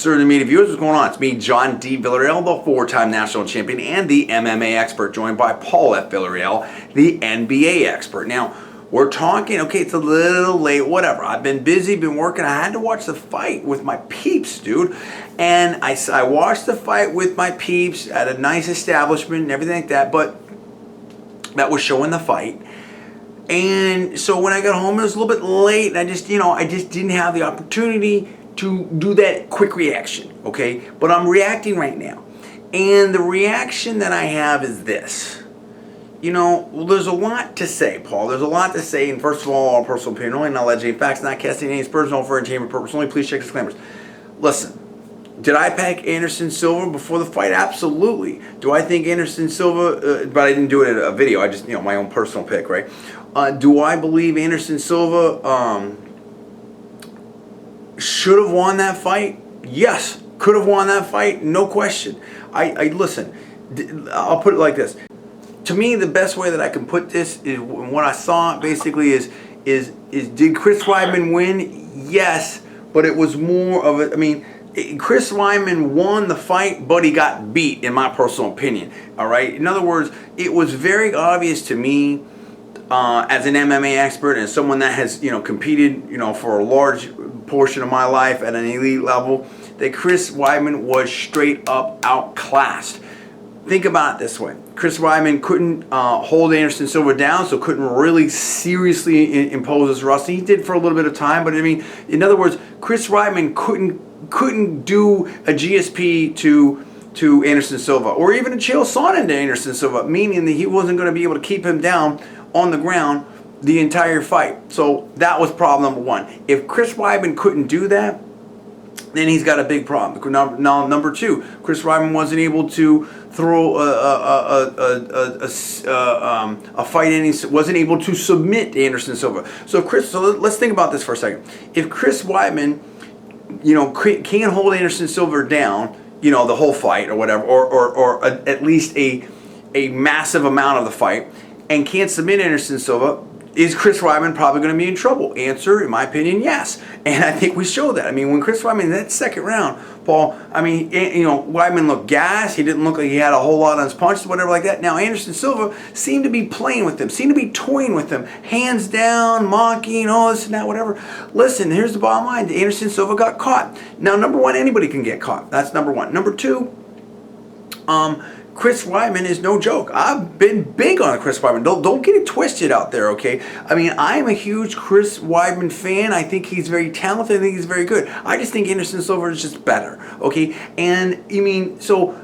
Sir, the media viewers, what's going on? It's me, Jon D. Villarreal, the four-time national champion and the MMA expert, joined by Paul F. Villarreal, the NBA expert. Now, we're talking, okay, it's a little late, whatever. I've been busy, been working. I had to watch the fight with my peeps, dude. And I watched the fight with my peeps at a nice establishment and everything like that, but that was showing the fight. And so when I got home, it was a little bit late, and I just didn't have the opportunity to do that quick reaction, okay? But I'm reacting right now. And the reaction that I have is this. There's a lot to say, Paul. There's a lot to say, and first of all personal opinion only, not alleged facts, not casting any aspersions on for entertainment purpose only. Please check disclaimers. Listen, did I pick Anderson Silva before the fight? Absolutely. Do I think Anderson Silva, but I didn't do it in a video, I just, my own personal pick, right? Do I believe Anderson Silva should have won that fight? Yes. Could have won that fight? No question. Listen, I'll put it like this. To me, the best way that I can put this is what I saw basically is did Chris Weidman win? Yes, but it was more of a, Chris Weidman won the fight, but he got beat, in my personal opinion. All right? In other words, it was very obvious to me as an MMA expert and someone that has, competed, for a large portion of my life at an elite level, that Chris Weidman was straight up outclassed. Think about it this way. Chris Weidman couldn't hold Anderson Silva down, so couldn't really seriously impose his wrestling. He did for a little bit of time, but in other words, Chris Weidman couldn't do a GSP to Anderson Silva, or even a chill sauna to Anderson Silva, meaning that he wasn't going to be able to keep him down on the ground the entire fight. So that was problem number one. If Chris Weidman couldn't do that, then he's got a big problem. Now, number two, Chris Weidman wasn't able to throw a fight in. He wasn't able to submit Anderson Silva. So let's think about this for a second. If Chris Weidman, can't hold Anderson Silva down, the whole fight or whatever, or at least a massive amount of the fight, and can't submit Anderson Silva, is Chris Weidman probably going to be in trouble? Answer, in my opinion, yes. And I think we showed that. When Chris Weidman, in that second round, Paul, Weidman looked gassed. He didn't look like he had a whole lot on his punches, whatever like that. Now, Anderson Silva seemed to be playing with him, seemed to be toying with him. Hands down, mocking, all this and that, whatever. Listen, here's the bottom line. Anderson Silva got caught. Now, number one, anybody can get caught. That's number one. Number two, Chris Weidman is no joke. I've been big on Chris Weidman. Don't get it twisted out there, okay? I am a huge Chris Weidman fan. I think he's very talented. I think he's very good. I just think Anderson Silva is just better, okay? And so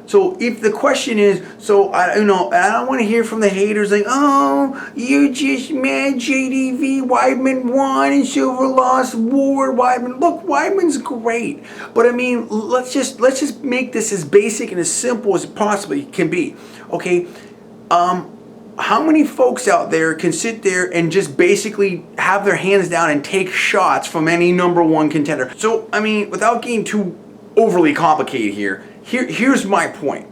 if the question is, I don't want to hear from the haters like, oh, you're just mad JDV, Weidman won and Silva lost, Ward, Weidman. Look, Weidman's great, but let's just make this as basic and as simple as it possibly can be. Okay, how many folks out there can sit there and just basically have their hands down and take shots from any number one contender? So without getting too overly complicated here's my point.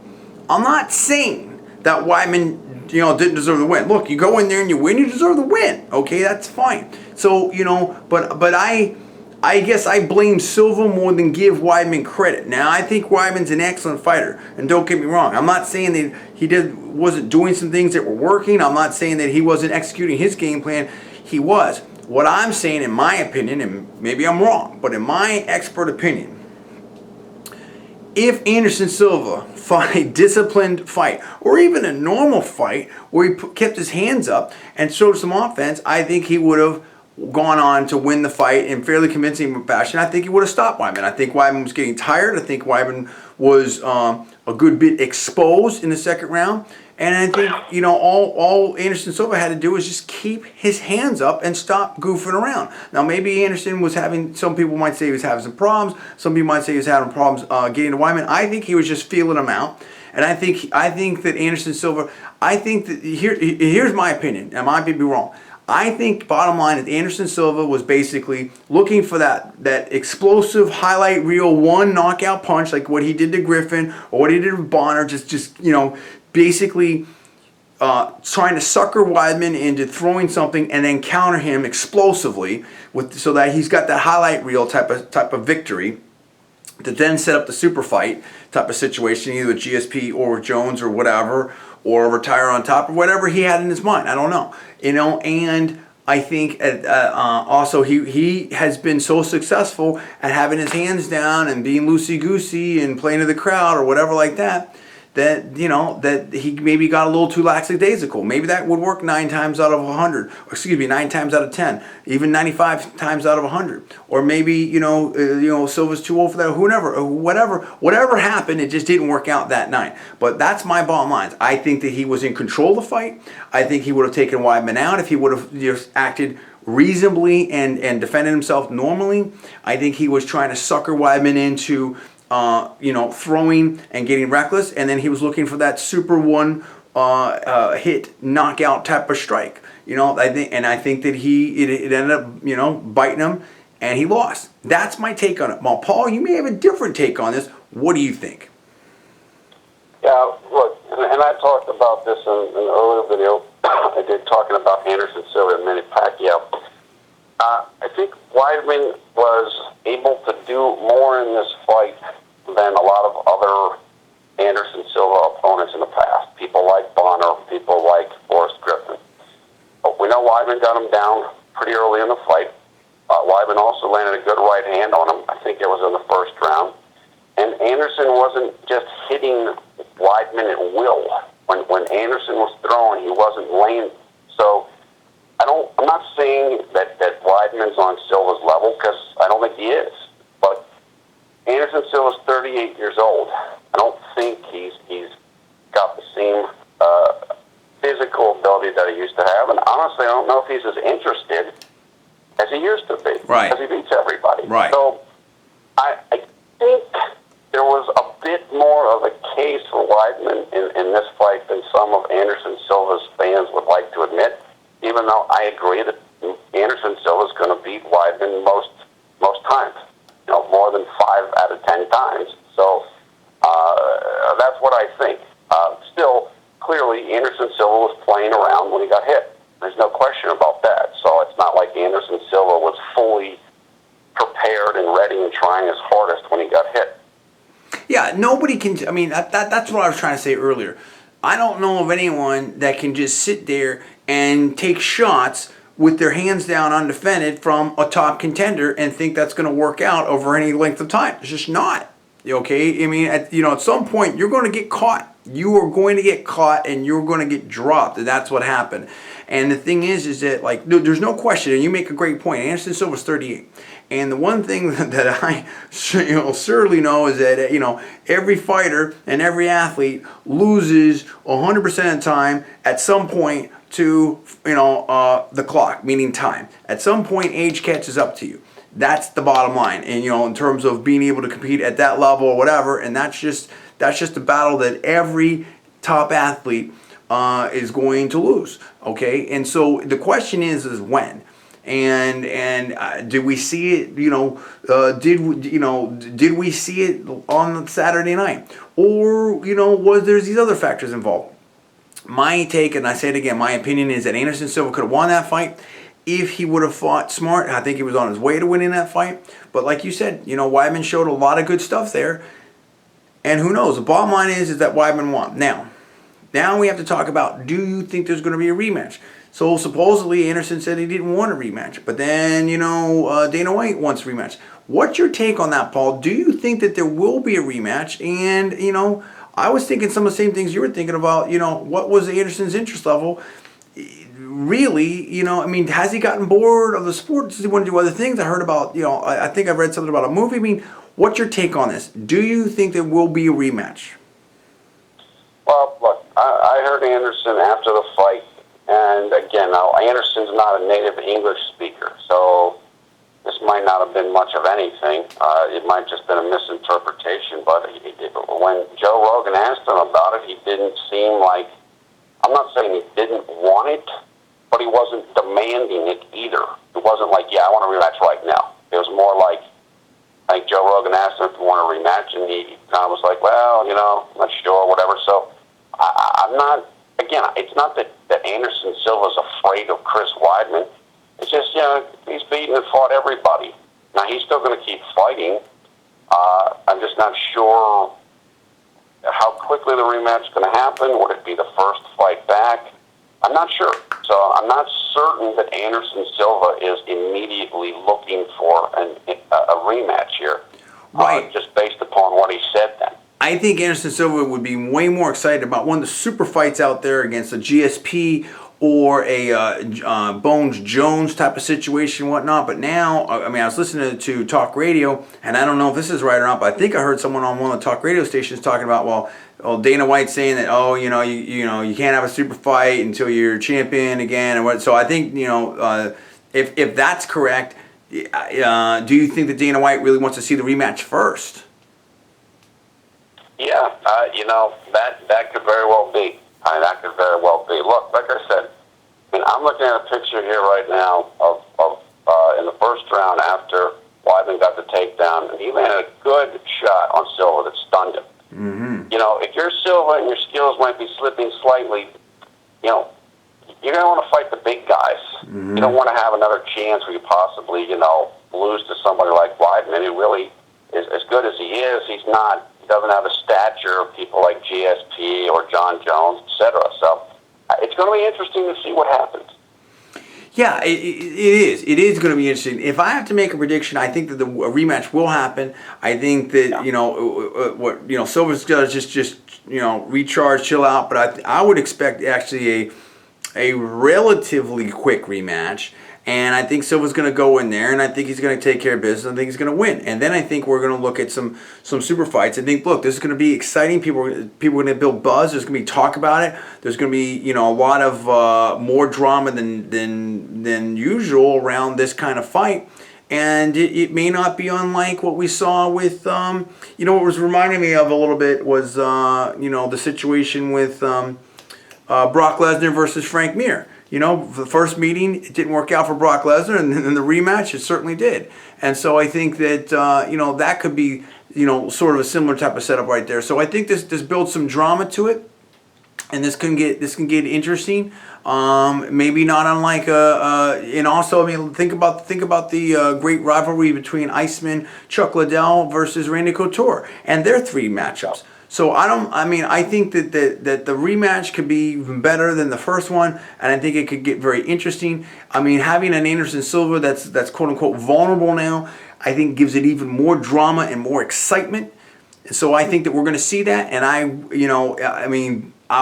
I'm not saying that Weidman didn't deserve the win. Look, you go in there and you win, you deserve the win. Okay, that's fine. So but I guess I blame Silva more than give Weidman credit. Now, I think Weidman's an excellent fighter, and don't get me wrong. I'm not saying that he wasn't doing some things that were working. I'm not saying that he wasn't executing his game plan. He was. What I'm saying, in my opinion, and maybe I'm wrong, but in my expert opinion, if Anderson Silva fought a disciplined fight, or even a normal fight where he kept his hands up and showed some offense, I think he would have gone on to win the fight in fairly convincing fashion. I think he would have stopped Weidman. I think Weidman was getting tired. I think Weidman was a good bit exposed in the second round. And I think, all Anderson Silva had to do was just keep his hands up and stop goofing around. Now, maybe Anderson was some people might say he was having some problems. Some people might say he was having problems getting to Weidman. I think he was just feeling them out. And I think that Anderson Silva, here's my opinion. I might be wrong. I think, bottom line, that Anderson Silva was basically looking for that explosive highlight reel one knockout punch, like what he did to Griffin or what he did with Bonner, basically trying to sucker Weidman into throwing something and then counter him explosively so that he's got that highlight reel type of victory. to then set up the super fight type of situation, either with GSP or with Jones or whatever, or retire on top or whatever he had in his mind. I don't know, and I think also he has been so successful at having his hands down and being loosey-goosey and playing to the crowd or whatever like that, that he maybe got a little too lackadaisical. Maybe that would work 9 times out of 100, or excuse me, 9 times out of 10, even 95 times out of 100. Or maybe Silva's too old for that. Whatever happened, it just didn't work out that night. But that's my bottom line. I think that he was in control of the fight. I think he would have taken Weidman out if he would have just acted reasonably and defended himself normally. I think he was trying to sucker Weidman into throwing and getting reckless, and then he was looking for that super one hit knockout type of strike. I think that it ended up biting him, and he lost. That's my take on it. Well, Paul, you may have a different take on this. What do you think? Yeah, look, and I talked about this in an earlier video I did talking about Anderson Silva and Manny Pacquiao. I think Weidman was able to do more in this fight than a lot of other Anderson Silva opponents in the past. People like Bonner, people like Forrest Griffin. But we know Weidman got him down pretty early in the fight. Weidman also landed a good right hand on him. I think it was in the first round. And Anderson wasn't just hitting Weidman at will. When Anderson was throwing, he wasn't laying. So I'm not saying that Weidman's on Silva's level, because I don't think he is. But Anderson Silva's 38 years old. I don't think he's got the same physical ability that he used to have. And honestly, I don't know if he's as interested as he used to be. Right. Because he beats everybody. Right. So I think there was a bit more of a case for Weidman in this fight than some of Anderson Silva's fans would like to admit, even though I agree that Anderson Silva's going to beat Weidman most times, more than 5 out of 10 times. So that's what I think. Still, clearly, Anderson Silva was playing around when he got hit. There's no question about that. So it's not like Anderson Silva was fully prepared and ready and trying his hardest when he got hit. Yeah, nobody can. I mean, that's what I was trying to say earlier. I don't know of anyone that can just sit there and take shots with their hands down undefended from a top contender and think that's going to work out over any length of time. It's just not. Okay? I mean, at some point, you're going to get caught. You are going to get caught and you're going to get dropped. And that's what happened. And the thing is that, there's no question, and you make a great point. Anderson Silva's 38. And the one thing that I certainly know is that, every fighter and every athlete loses 100% of the time at some point to, the clock, meaning time. At some point, age catches up to you. That's the bottom line. And, in terms of being able to compete at that level or whatever, and that's just a battle that every top athlete is going to lose. Okay? And so the question is when? And did we see it? Did we see it on Saturday night, or was there these other factors involved? My take, and I say it again, my opinion is that Anderson Silva could have won that fight if he would have fought smart. I think he was on his way to winning that fight. But like you said, Weidman showed a lot of good stuff there, and who knows? The bottom line is that Weidman won. Now we have to talk about: do you think there's going to be a rematch? So supposedly Anderson said he didn't want a rematch, but then Dana White wants a rematch. What's your take on that, Paul? Do you think that there will be a rematch? And I was thinking some of the same things you were thinking about. What was Anderson's interest level? Really, has he gotten bored of the sport? Does he want to do other things? I heard about, I think I've read something about a movie. What's your take on this? Do you think there will be a rematch? Well, look, I heard Anderson after the fight. And again, now Anderson's not a native English speaker, so this might not have been much of anything. It might just been a misinterpretation. But when Joe Rogan asked him about it, he didn't seem like, I'm not saying he didn't want it, but he wasn't demanding it either. It wasn't like, yeah, I want a rematch right now. It was more like, I think Joe Rogan asked him if he wanted a rematch, and he kind of was like, well, not sure, whatever. So I'm not. Again, it's not that Anderson Silva's afraid of Chris Weidman. It's just, he's beaten and fought everybody. Now, he's still going to keep fighting. I'm just not sure how quickly the rematch is going to happen. Would it be the first fight back? I'm not sure. So I'm not certain that Anderson Silva is immediately looking for a rematch here. Right. Just based upon what he said then. I think Anderson Silva would be way more excited about one of the super fights out there against a GSP or a Jon Jones type of situation, whatnot. But now, I mean, I was listening to talk radio, and I don't know if this is right or not, but I think I heard someone on one of the talk radio stations talking about, well, Dana White saying that, oh, you can't have a super fight until you're champion again, and what. So I think, if that's correct, do you think that Dana White really wants to see the rematch first? Yeah, that could very well be. That could very well be. Look, like I said, I'm looking at a picture here right now of in the first round after Weidman got the takedown, and he landed a good shot on Silva that stunned him. Mm-hmm. If you're Silva and your skills might be slipping slightly, you're going to want to fight the big guys. Mm-hmm. You don't want to have another chance where you possibly, lose to somebody like Weidman, who really is as good as he is. He doesn't have a stature of people like GSP or Jon Jones, etc. So it's going to be interesting to see what happens. Yeah, it is. It is going to be interesting. If I have to make a prediction, I think that the rematch will happen. I think that Silva's going to just recharge, chill out. But I would expect actually a relatively quick rematch. And I think Silva's going to go in there, and I think he's going to take care of business. I think he's going to win. And then I think we're going to look at some super fights. I think, look, this is going to be exciting. People are going to build buzz. There's going to be talk about it. There's going to be, a lot of more drama than usual around this kind of fight. And it may not be unlike what we saw with, what was reminding me of a little bit was, the situation with Brock Lesnar versus Frank Mir. The first meeting, it didn't work out for Brock Lesnar, and then the rematch, it certainly did. And so I think that, that could be, sort of a similar type of setup right there. So I think this builds some drama to it, and this can get interesting. Maybe not unlike and also, think about the great rivalry between Iceman, Chuck Liddell versus Randy Couture, and their 3 matchups. So I think that the rematch could be even better than the first one, and I think it could get very interesting. Having an Anderson Silva that's quote unquote vulnerable now, I think gives it even more drama and more excitement. And so I think that we're going to see that, and I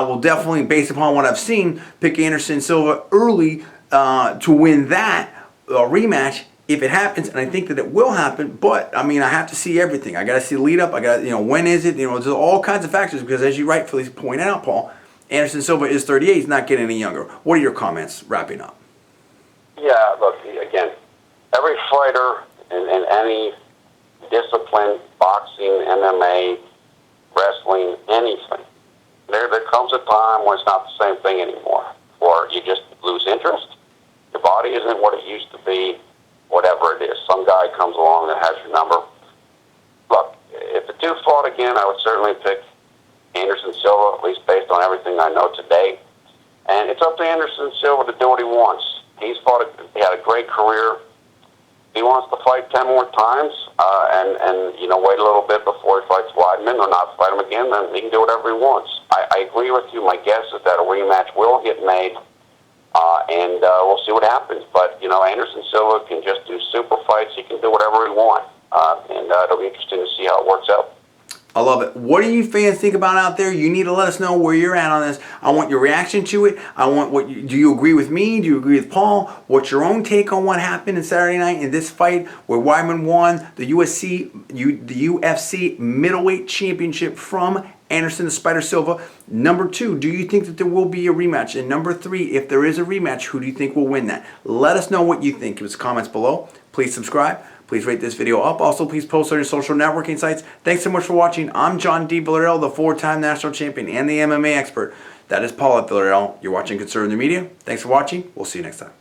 will definitely, based upon what I've seen, pick Anderson Silva early to win that rematch. If it happens, and I think that it will happen, but I have to see everything. I got to see the lead up. I got to, when is it? There's all kinds of factors because, as you rightfully point out, Paul, Anderson Silva is 38. He's not getting any younger. What are your comments wrapping up? Yeah, look, again, every fighter in any discipline, boxing, MMA, wrestling, anything, there comes a time when it's not the same thing anymore, or you just lose interest. Your body isn't what it used to be. Whatever it is, some guy comes along that has your number. Look, if the two fought again, I would certainly pick Anderson Silva, at least based on everything I know today. And it's up to Anderson Silva to do what he wants. He had a great career. He wants to fight 10 more times, and wait a little bit before he fights Weidman or not fight him again. Then he can do whatever he wants. I agree with you. My guess is that a rematch will get made. And we'll see what happens. But, Anderson Silva can just do super fights. He can do whatever he wants. And it'll be interesting to see how it works out. I love it. What do you fans think about out there? You need to let us know where you're at on this. I want your reaction to it. I want do you agree with me? Do you agree with Paul? What's your own take on what happened in Saturday night in this fight where Weidman won the UFC Middleweight Championship from Anderson the Spider Silva? Number 2, do you think that there will be a rematch? And number 3, if there is a rematch, who do you think will win that? Let us know what you think. Give us comments below. Please subscribe. Please rate this video up. Also, please post on your social networking sites. Thanks so much for watching. I'm Jon D. Villarreal, the 4-time national champion and the MMA expert. That is Paul at Villarreal. You're watching Conservative Media. Thanks for watching. We'll see you next time.